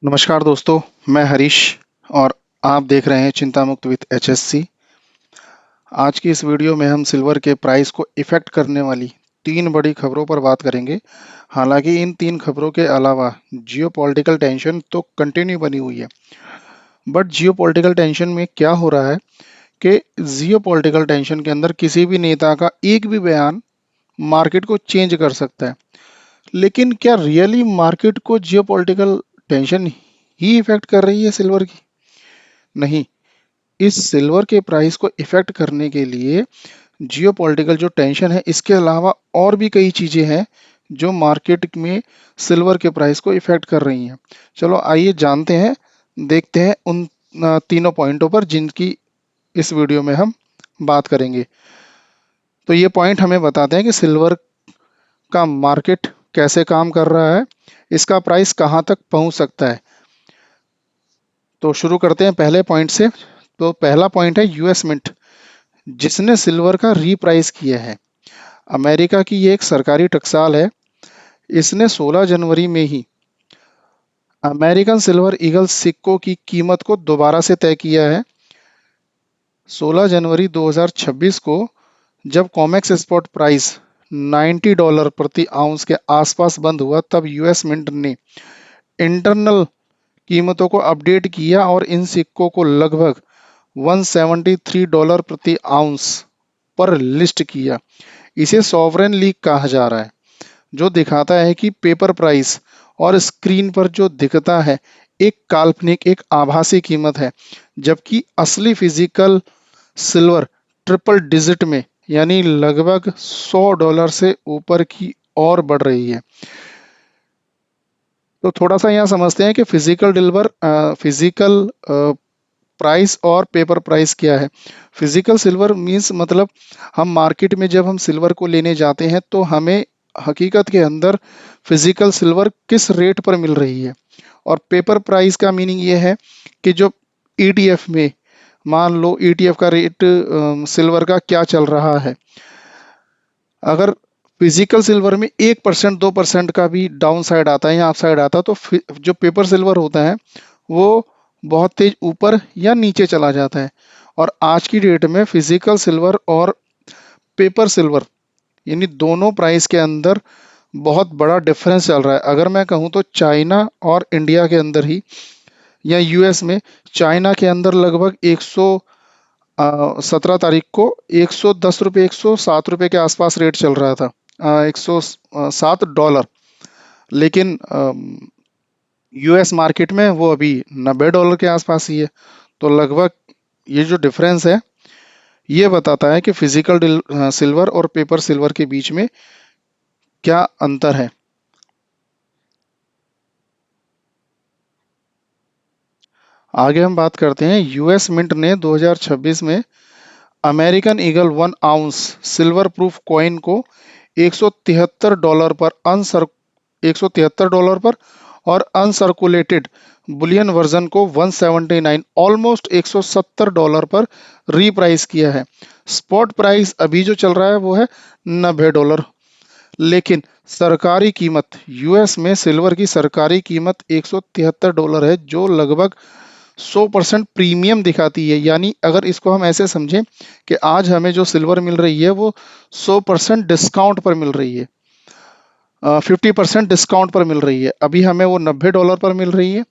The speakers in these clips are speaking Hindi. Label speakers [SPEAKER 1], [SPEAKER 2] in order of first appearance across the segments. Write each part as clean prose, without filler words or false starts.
[SPEAKER 1] नमस्कार दोस्तों, मैं हरीश और आप देख रहे हैं चिंता मुक्त विद एचएससी। आज की इस वीडियो में हम सिल्वर के प्राइस को इफेक्ट करने वाली तीन बड़ी खबरों पर बात करेंगे। हालांकि इन तीन खबरों के अलावा जियोपॉलिटिकल टेंशन तो कंटिन्यू बनी हुई है, बट जियोपॉलिटिकल टेंशन में क्या हो रहा है कि जियोपॉलिटिकल टेंशन के अंदर किसी भी नेता का एक भी बयान मार्केट को चेंज कर सकता है। लेकिन क्या रियली मार्केट को जियोपॉलिटिकल टेंशन ही इफेक्ट कर रही है सिल्वर की? नहीं, इस सिल्वर के प्राइस को इफेक्ट करने के लिए जियोपॉलिटिकल जो टेंशन है, इसके अलावा और भी कई चीजें हैं जो मार्केट में सिल्वर के प्राइस को इफेक्ट कर रही हैं। चलो आइए जानते हैं, देखते हैं उन तीनों पॉइंटों पर जिनकी इस वीडियो में हम बात करेंगे। तो ये पॉइंट हमें बताते हैं कि सिल्वर का मार्केट कैसे काम कर रहा है, इसका प्राइस कहाँ तक पहुंच सकता है। तो शुरू करते हैं पहले पॉइंट से। तो पहला पॉइंट है यूएस मिंट, जिसने सिल्वर का रीप्राइस किया है। अमेरिका की ये एक सरकारी टकसाल है। इसने 16 जनवरी में ही अमेरिकन सिल्वर ईगल सिक्कों की कीमत को दोबारा से तय किया है। 16 जनवरी 2026 को जब कॉमेक्स स्पॉट प्राइस $90 प्रति आउंस के आसपास बंद हुआ, तब यूएस मिंट ने इंटरनल कीमतों को अपडेट किया और इन सिक्कों को लगभग $173 प्रति आउंस पर लिस्ट किया। इसे सॉवरेन लीक कहा जा रहा है, जो दिखाता है कि पेपर प्राइस और स्क्रीन पर जो दिखता है एक काल्पनिक, एक आभासी कीमत है, जबकि असली फिजिकल सिल्वर ट्रिपल डिजिट में यानी लगभग $100 से ऊपर की ओर बढ़ रही है। तो थोड़ा सा यहाँ समझते हैं कि फिजिकल प्राइस और पेपर प्राइस क्या है। फिजिकल सिल्वर मींस मतलब हम मार्केट में जब हम सिल्वर को लेने जाते हैं तो हमें हकीकत के अंदर फिजिकल सिल्वर किस रेट पर मिल रही है। और पेपर प्राइस का मीनिंग ये है कि जो ईटीएफ में, मान लो ईटीएफ का रेट सिल्वर का क्या चल रहा है। अगर फिजिकल सिल्वर में 1% 2% का भी डाउन साइड आता है या अप साइड आता है, तो जो पेपर सिल्वर होता है वो बहुत तेज ऊपर या नीचे चला जाता है। और आज की डेट में फिजिकल सिल्वर और पेपर सिल्वर यानी दोनों प्राइस के अंदर बहुत बड़ा डिफरेंस चल रहा है। अगर मैं कहूँ तो चाइना और इंडिया के अंदर ही, या यूएस में, चाइना के अंदर लगभग 17 तारीख को $110 $107 के आसपास रेट चल रहा था, $107। लेकिन यूएस मार्केट में वो अभी $90 के आसपास ही है। तो लगभग ये जो डिफरेंस है ये बताता है कि फिजिकल सिल्वर और पेपर सिल्वर के बीच में क्या अंतर है। आगे हम बात करते हैं, यूएस मिंट ने 2026 में American eagle 1 ounce silver proof coin को $173 पर $173 पर और अनसर्कुलेटेड बुलियन वर्जन को 179 ऑलमोस्ट $170 पर रीप्राइस किया है। स्पॉट प्राइस अभी जो चल रहा है वो है $90। लेकिन सरकारी कीमत, यूएस में सिल्वर की सरकारी कीमत $173 है, जो लगभग 100% प्रीमियम दिखाती है। यानी अगर इसको हम ऐसे समझें कि आज हमें जो सिल्वर मिल रही है वो 100% डिस्काउंट पर मिल रही है, 50% डिस्काउंट पर मिल रही है। अभी हमें वो $90 पर मिल रही है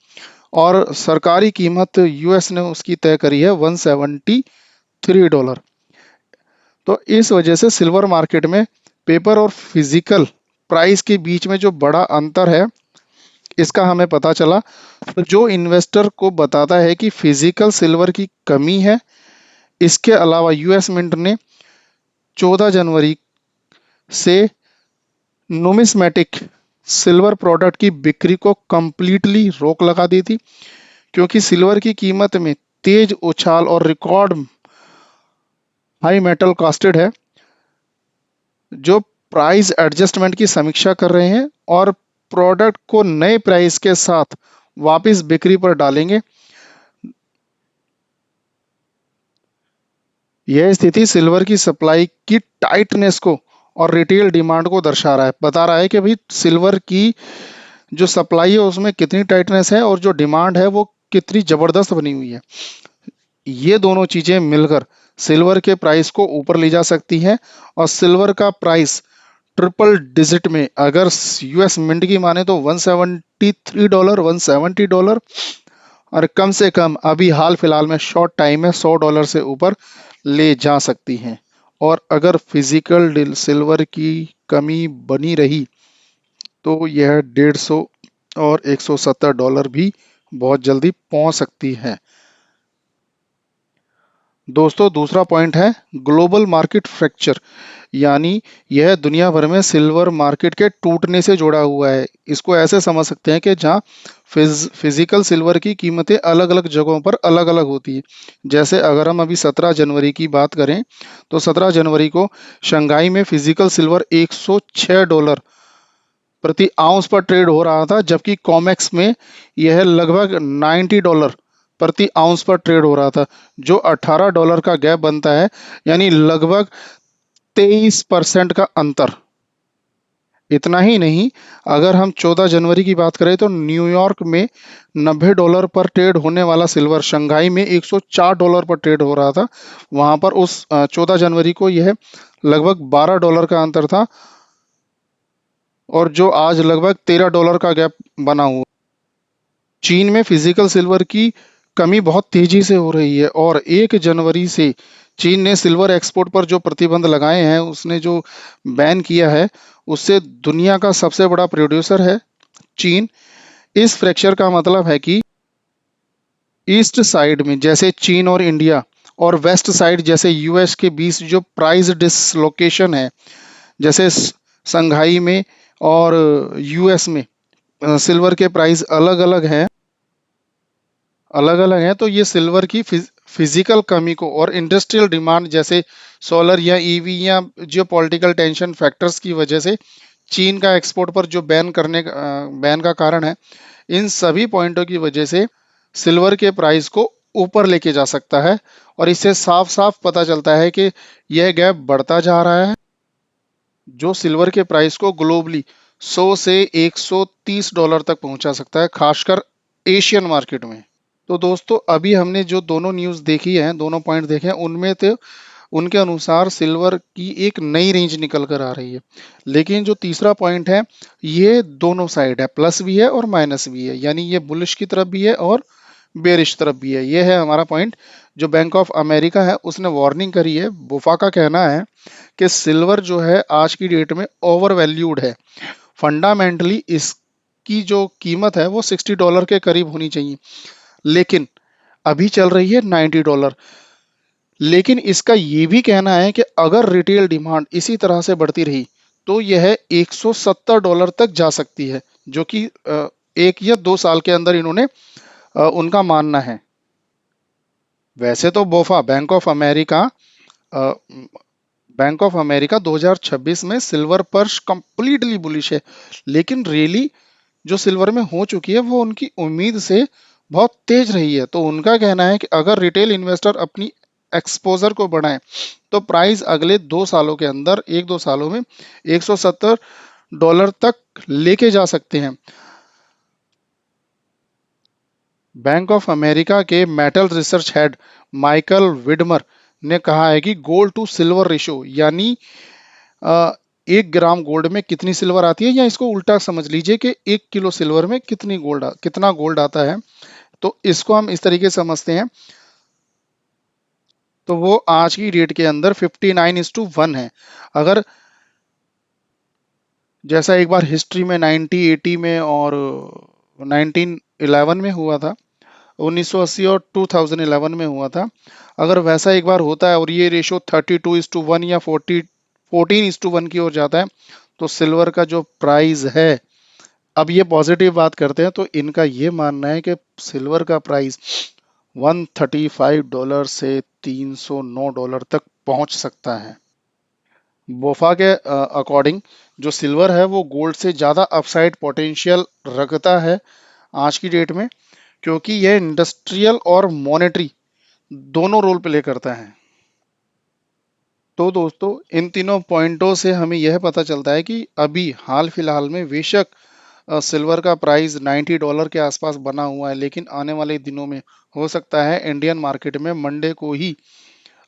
[SPEAKER 1] और सरकारी कीमत यूएस ने उसकी तय करी है $173। तो इस वजह से सिल्वर मार्केट में पेपर और फिजिकल प्राइस के बीच में जो बड़ा अंतर है इसका हमें पता चला। तो जो इन्वेस्टर को बताता है कि फिजिकल सिल्वर की कमी है। इसके अलावा यूएस मिंट ने 14 जनवरी से नुमिस्मेटिक सिल्वर प्रोडक्ट की बिक्री को कंप्लीटली रोक लगा दी थी, क्योंकि सिल्वर की कीमत में तेज उछाल और रिकॉर्ड हाई मेटल कास्टेड है, जो प्राइस एडजस्टमेंट की समीक्षा कर रहे हैं और प्रोडक्ट को नए प्राइस के साथ वापस बिक्री पर डालेंगे। यह स्थिति सिल्वर की सप्लाई की टाइटनेस को और रिटेल डिमांड को दर्शा रहा है, बता रहा है कि भाई सिल्वर की जो सप्लाई है उसमें कितनी टाइटनेस है और जो डिमांड है वो कितनी जबरदस्त बनी हुई है। ये दोनों चीजें मिलकर सिल्वर के प्राइस को ऊपर ले जा सकती हैं और सिल्वर का प्राइस ट्रिपल डिजिट में, अगर यूएस मिंट की माने तो $173, $170, और कम से कम अभी हाल फिलहाल में शॉर्ट टाइम में $100 से ऊपर ले जा सकती हैं। और अगर फिजिकल सिल्वर की कमी बनी रही तो यह 150 और $170 भी बहुत जल्दी पहुंच सकती है। दोस्तों दूसरा पॉइंट है ग्लोबल मार्केट फ्रैक्चर, यानी यह दुनिया भर में सिल्वर मार्केट के टूटने से जुड़ा हुआ है। इसको ऐसे समझ सकते हैं कि जहाँ फिजिकल सिल्वर की कीमतें अलग अलग जगहों पर अलग अलग होती है। जैसे अगर हम अभी 17 जनवरी की बात करें तो 17 जनवरी को शंघाई में फिजिकल सिल्वर $106 प्रति आउंस पर ट्रेड हो रहा था, जबकि कॉमेक्स में यह लगभग $90 प्रति आउंस पर ट्रेड हो रहा था, जो $18 का गैप बनता है, यानी लगभग 23% का अंतर। इतना ही नहीं, अगर हम 14 जनवरी की बात करें तो न्यूयॉर्क में $90 पर ट्रेड होने वाला सिल्वर शंघाई में $104 पर ट्रेड हो रहा था। वहां पर उस 14 जनवरी को यह लगभग $12 का अंतर था, और जो आज लगभग $13 का गैप बना हुआ। चीन में फिजिकल सिल्वर की कमी बहुत तेजी से हो रही है और 1 जनवरी से चीन ने सिल्वर एक्सपोर्ट पर जो प्रतिबंध लगाए हैं, उसने जो बैन किया है, उससे दुनिया का सबसे बड़ा प्रोड्यूसर है चीन। इस फ्रैक्चर का मतलब है कि ईस्ट साइड में जैसे चीन और इंडिया और वेस्ट साइड जैसे यूएस के बीच जो प्राइस डिसलोकेशन है, जैसे संघाई में और यूएस में सिल्वर के प्राइस अलग अलग हैं, तो ये सिल्वर की फिजिकल कमी को और इंडस्ट्रियल डिमांड जैसे सोलर या ईवी या जियो पॉलिटिकल टेंशन फैक्टर्स की वजह से चीन का एक्सपोर्ट पर जो बैन का कारण है, इन सभी पॉइंटों की वजह से सिल्वर के प्राइस को ऊपर लेके जा सकता है। और इससे साफ साफ पता चलता है कि यह गैप बढ़ता जा रहा है, जो सिल्वर के प्राइस को ग्लोबली 100 से $130 तक पहुंचा सकता है, खासकर एशियन मार्केट में। तो दोस्तों अभी हमने जो दोनों न्यूज़ देखी है, दोनों पॉइंट देखे हैं, उनमें तो उनके अनुसार सिल्वर की एक नई रेंज निकल कर आ रही है। लेकिन जो तीसरा पॉइंट है, ये दोनों साइड है, प्लस भी है और माइनस भी है, यानी ये बुलिश की तरफ भी है और बेरिश तरफ भी है। ये है हमारा पॉइंट। जो बैंक ऑफ अमेरिका है उसने वार्निंग करी है। बुफा का कहना है कि सिल्वर जो है आज की डेट में ओवर वैल्यूड है। फंडामेंटली इसकी जो कीमत है वो $60 के करीब होनी चाहिए, लेकिन अभी चल रही है $90। लेकिन इसका ये भी कहना है कि अगर रिटेल डिमांड इसी तरह से बढ़ती रही तो यह $170 तक जा सकती है, जो कि 1 या 2 साल के अंदर इन्होंने उनका मानना है। वैसे तो बोफा बैंक ऑफ अमेरिका 2026 में सिल्वर पर कंप्लीटली बुलिश है, लेकिन रियली जो सिल्वर में हो चुकी है वो उनकी उम्मीद से बहुत तेज रही है। तो उनका कहना है कि अगर रिटेल इन्वेस्टर अपनी एक्सपोजर को बढ़ाएं तो प्राइस अगले 2 सालों के अंदर 1-2 सालों में $170 तक लेके जा सकते हैं। बैंक ऑफ अमेरिका के metal research head Michael Widmer ने कहा है कि गोल्ड टू सिल्वर रेशो, यानी 1 ग्राम गोल्ड में कितनी सिल्वर आती है, या इसको उल्टा समझ लीजिए कि 1 किलो सिल्वर में कितना गोल्ड आता है। तो इसको हम इस तरीके से समझते हैं, तो वो आज की डेट के अंदर 59:1 है। अगर जैसा एक बार हिस्ट्री में 1980 में और 1911 में हुआ था, 1980 और 2011 में हुआ था, अगर वैसा एक बार होता है और ये रेशो 32:1 या 14:1 की ओर जाता है, तो सिल्वर का जो प्राइस है, अब ये पॉजिटिव बात करते हैं, तो इनका ये मानना है कि सिल्वर का प्राइस $135 से $309 तक पहुंच सकता है। बोफा के अकॉर्डिंग जो सिल्वर है वो गोल्ड से ज़्यादा अपसाइड पोटेंशियल रखता है आज की डेट में, क्योंकि यह इंडस्ट्रियल और मॉनेटरी दोनों रोल प्ले करता है। तो दोस्तों इन तीनों पॉइंटों से हमें यह पता चलता है कि अभी हाल फिलहाल में बेशक सिल्वर का प्राइस $90 के आसपास बना हुआ है, लेकिन आने वाले दिनों में हो सकता है इंडियन मार्केट में मंडे को ही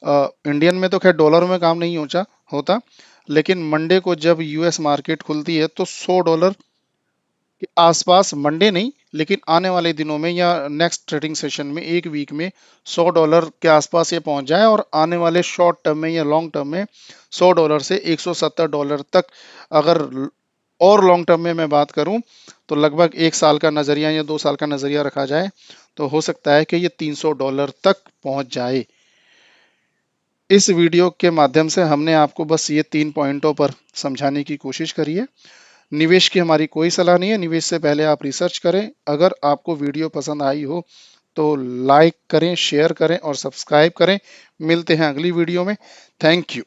[SPEAKER 1] इंडियन में तो खैर डॉलर में काम नहीं होता, लेकिन मंडे को जब यूएस मार्केट खुलती है तो $100 के आसपास, मंडे नहीं लेकिन आने वाले दिनों में या नेक्स्ट ट्रेडिंग सेशन में एक वीक में $100 के आसपास ये पहुंच जाए, और आने वाले शॉर्ट टर्म में या लॉन्ग टर्म में $100 से $170 तक, अगर और लॉन्ग टर्म में मैं बात करूं तो लगभग 1 साल का नजरिया या 2 साल का नजरिया रखा जाए तो हो सकता है कि ये $300 तक पहुंच जाए। इस वीडियो के माध्यम से हमने आपको बस ये 3 पॉइंटों पर समझाने की कोशिश करी है। निवेश की हमारी कोई सलाह नहीं है, निवेश से पहले आप रिसर्च करें। अगर आपको वीडियो पसंद आई हो तो लाइक करें, शेयर करें और सब्सक्राइब करें। मिलते हैं अगली वीडियो में। Thank you.